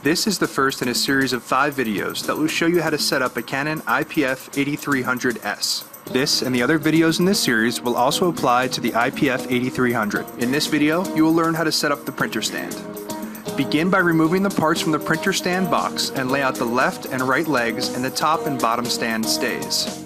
This is the first in a series of 5 videos that will show you how to set up a Canon iPF8300S. This and the other videos in this series will also apply to the iPF8300. In this video, you will learn how to set up the printer stand. Begin by removing the parts from the printer stand box and lay out the left and right legs and the top and bottom stand stays.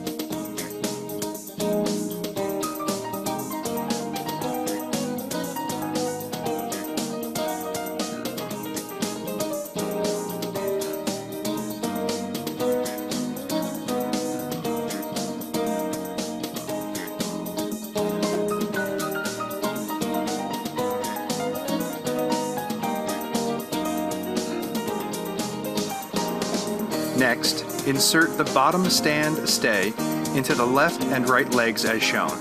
Next, insert the bottom stand stay into the left and right legs as shown.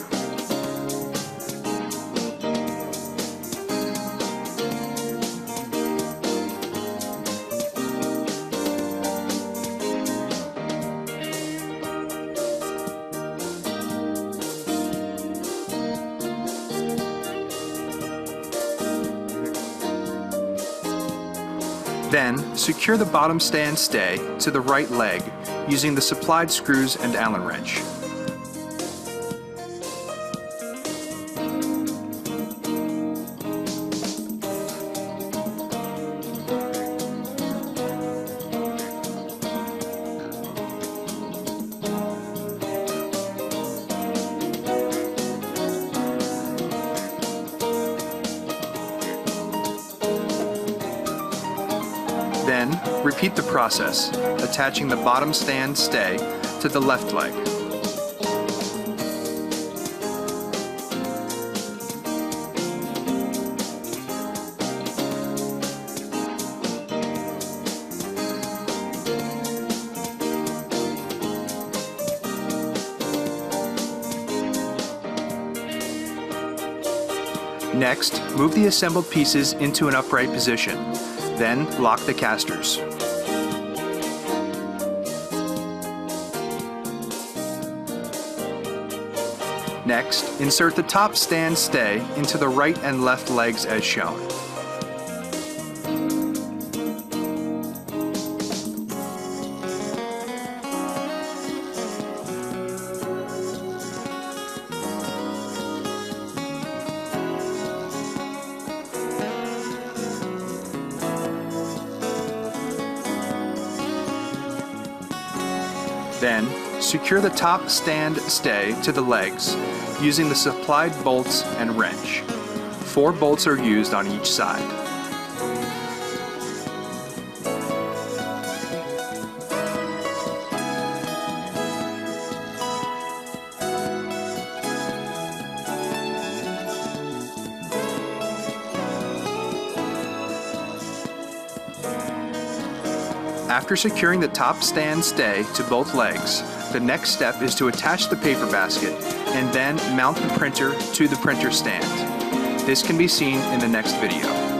Then, secure the bottom stand stay to the right leg using the supplied screws and Allen wrench. Then, repeat the process, attaching the bottom stand stay to the left leg. Next, move the assembled pieces into an upright position. Then, lock the casters. Next, insert the top stand stay into the right and left legs as shown. Then, secure the top stand stay to the legs using the supplied bolts and wrench. 4 bolts are used on each side. After securing the top stand stay to both legs, the next step is to attach the paper basket and then mount the printer to the printer stand. This can be seen in the next video.